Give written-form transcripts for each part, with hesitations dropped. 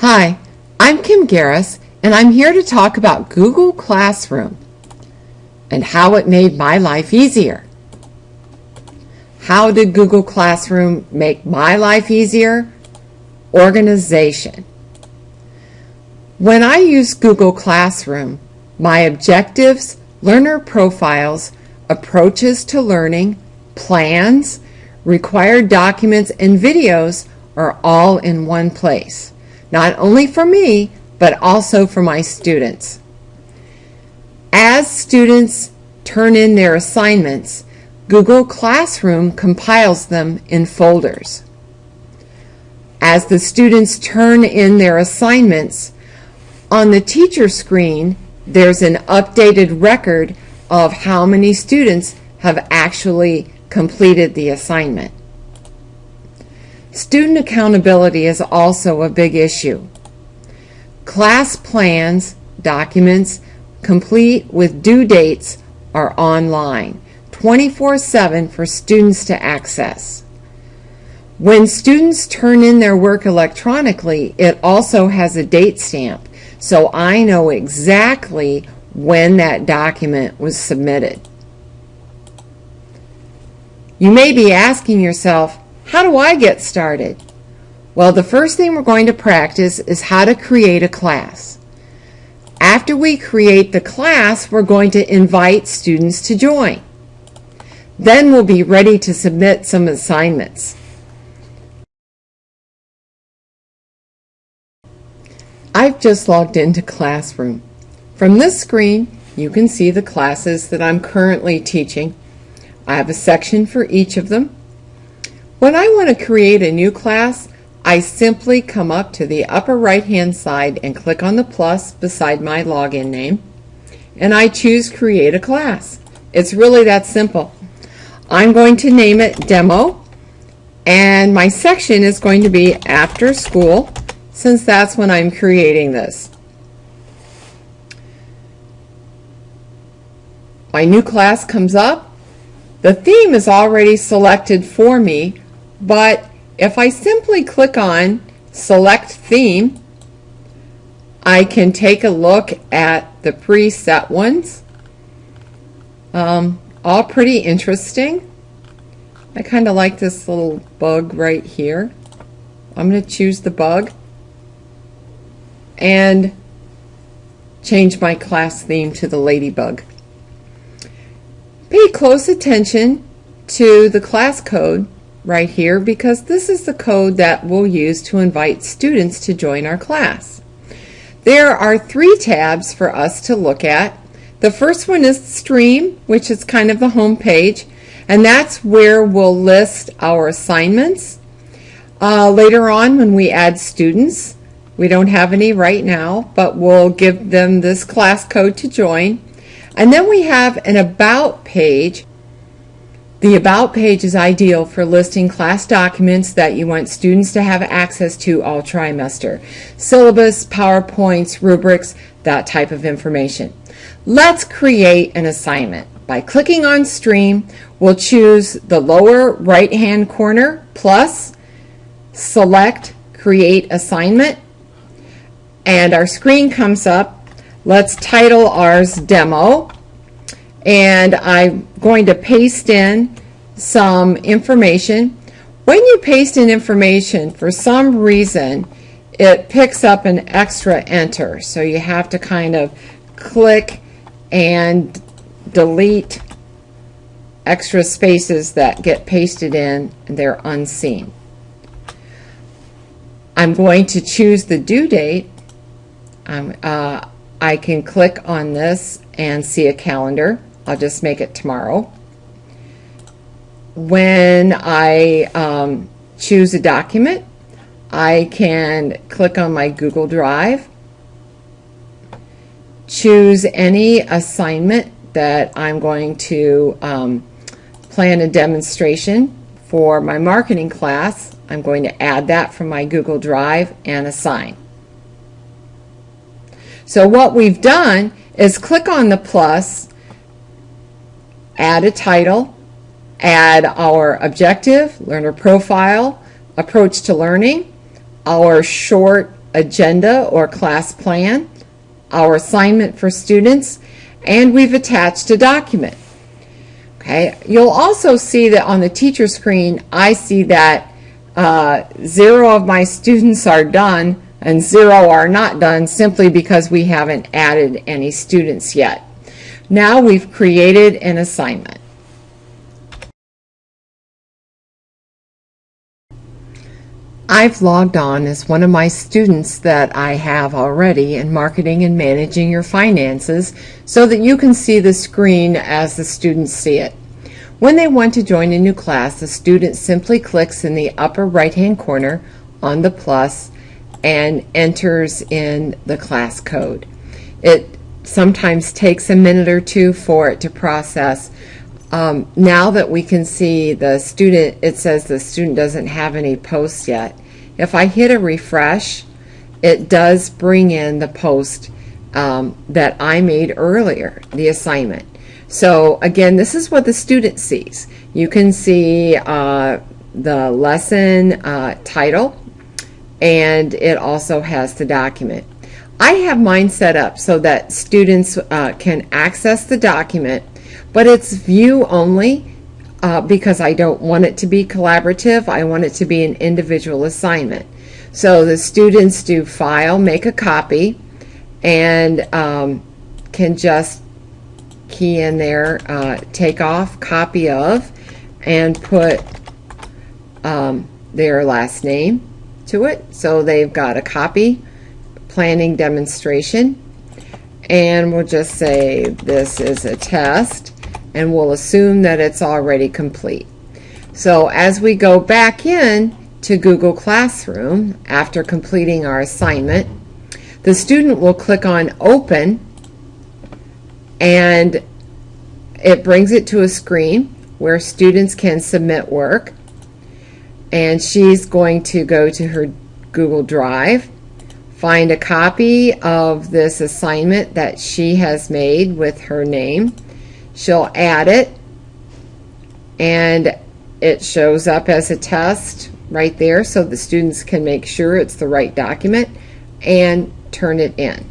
Hi, I'm Kim Garris, and I'm here to talk about Google Classroom and how it made my life easier. How did Google Classroom make my life easier? Organization. When I use Google Classroom, my objectives, learner profiles, approaches to learning, plans, required documents, and videos are all in one place, not only for me, but also for my students. As students turn in their assignments, Google Classroom compiles them in folders. As the students turn in their assignments, on the teacher screen, there's an updated record of how many students have actually completed the assignment. Student accountability is also a big issue. Class plans, documents, complete with due dates are online, 24/7 for students to access. When students turn in their work electronically, it also has a date stamp, so I know exactly when that document was submitted. You may be asking yourself, how do I get started? Well, the first thing we're going to practice is how to create a class. After we create the class, we're going to invite students to join. Then we'll be ready to submit some assignments. I've just logged into Classroom. From this screen, you can see the classes that I'm currently teaching. I have a section for each of them. When I want to create a new class, I simply come up to the upper right-hand side and click on the plus beside my login name, and I choose Create a Class. It's really that simple. I'm going to name it Demo, and my section is going to be After School, since that's when I'm creating this. My new class comes up. The theme is already selected for me, but if I simply click on Select Theme, I can take a look at the preset ones. All pretty interesting. I kind of like this little bug right here. I'm going to choose the bug and change my class theme to the ladybug. Pay close attention to the class code right here, because this is the code that we'll use to invite students to join our class. There are 3 tabs for us to look at. The first one is Stream, which is kind of the home page, and that's where we'll list our assignments. Later on, when we add students, we don't have any right now, but we'll give them this class code to join. And then we have an About page. The About page is ideal for listing class documents that you want students to have access to all trimester. Syllabus, PowerPoints, rubrics, that type of information. Let's create an assignment. By clicking on Stream, we'll choose the lower right-hand corner, plus, select Create Assignment, and our screen comes up. Let's title ours Demo, and I'm going to paste in some information. When you paste in information, for some reason, it picks up an extra enter, so you have to kind of click and delete extra spaces that get pasted in, and they're unseen. I'm going to choose the due date. I can click on this and see a calendar. I'll just make it tomorrow. When I choose a document, I can click on my Google Drive, choose any assignment that I'm going to plan a demonstration for my marketing class. I'm going to add that from my Google Drive and assign. So what we've done is click on the plus, add a title, add our objective, learner profile, approach to learning, our short agenda or class plan, our assignment for students, and we've attached a document. Okay, you'll also see that on the teacher screen, I see that 0 of my students are done and 0 are not done simply because we haven't added any students yet. Now we've created an assignment. I've logged on as one of my students that I have already in Marketing and Managing Your Finances so that you can see the screen as the students see it. When they want to join a new class, the student simply clicks in the upper right-hand corner on the plus and enters in the class code. It sometimes takes a minute or two for it to process. Now that we can see the student, it says the student doesn't have any posts yet. If I hit a refresh, it does bring in the post that I made earlier, the assignment. So again, this is what the student sees. You can see the lesson title, and it also has the document. I have mine set up so that students can access the document, but it's view only because I don't want it to be collaborative. I want it to be an individual assignment. So the students do file, make a copy, and can just key in there, take off, copy of, and put their last name to it. So they've got a copy, planning demonstration, and we'll just say this is a test, and we'll assume that it's already complete. So as we go back in to Google Classroom after completing our assignment, the student will click on Open, and it brings it to a screen where students can submit work, and she's going to go to her Google Drive, find a copy of this assignment that she has made with her name. She'll add it, and it shows up as a test right there so the students can make sure it's the right document and turn it in.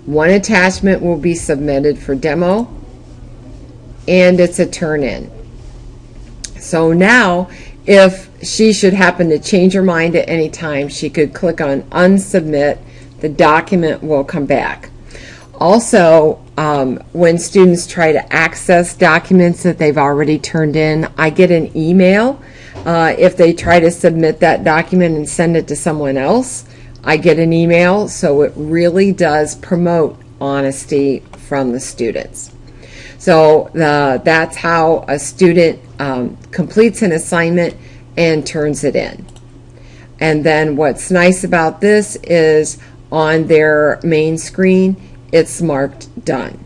One attachment will be submitted for demo, and it's a turn in. So now if she should happen to change her mind at any time, she could click on unsubmit. The document will come back. Also, when students try to access documents that they've already turned in, I get an email. If they try to submit that document and send it to someone else, I get an email. So it really does promote honesty from the students. So that's how a student completes an assignment and turns it in. And then what's nice about this is on their main screen, it's marked done.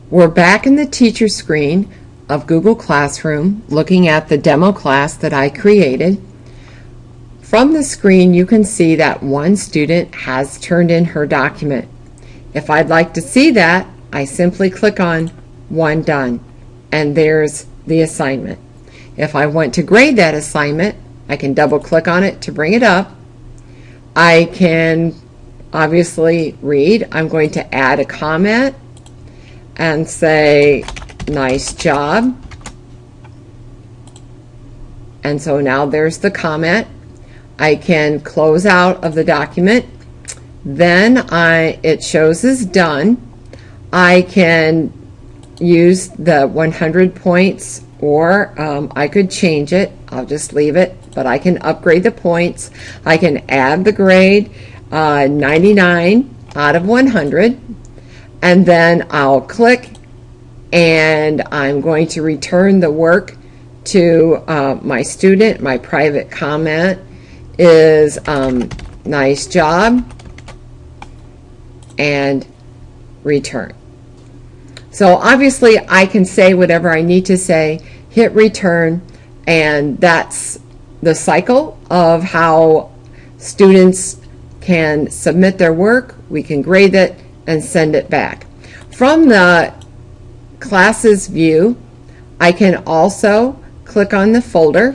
We're back in the teacher screen of Google Classroom looking at the demo class that I created. From the screen, you can see that one student has turned in her document. If I'd like to see that, I simply click on One Done, and there's the assignment. If I want to grade that assignment, I can double click on it to bring it up. I can obviously read. I'm going to add a comment and say, nice job. And so now there's the comment. I can close out of the document. Then it shows as done. I can use the 100 points, or I could change it. I'll just leave it, but I can upgrade the points. I can add the grade, 99 out of 100, and then I'll click, and I'm going to return the work to my student. My private comment is nice job, and return. So obviously I can say whatever I need to say, hit return, and that's the cycle of how students can submit their work. We can grade it and send it back. From the classes view, I can also click on the folder,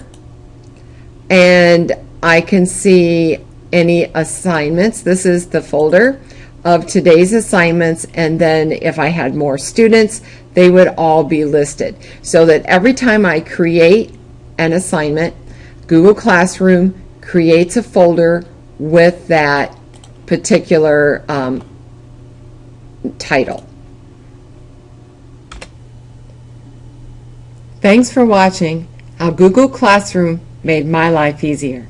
and I can see any assignments. This is the folder of today's assignments, and then if I had more students, they would all be listed, so that every time I create an assignment, Google Classroom creates a folder with that particular title. Thanks for watching how Google Classroom made my life easier.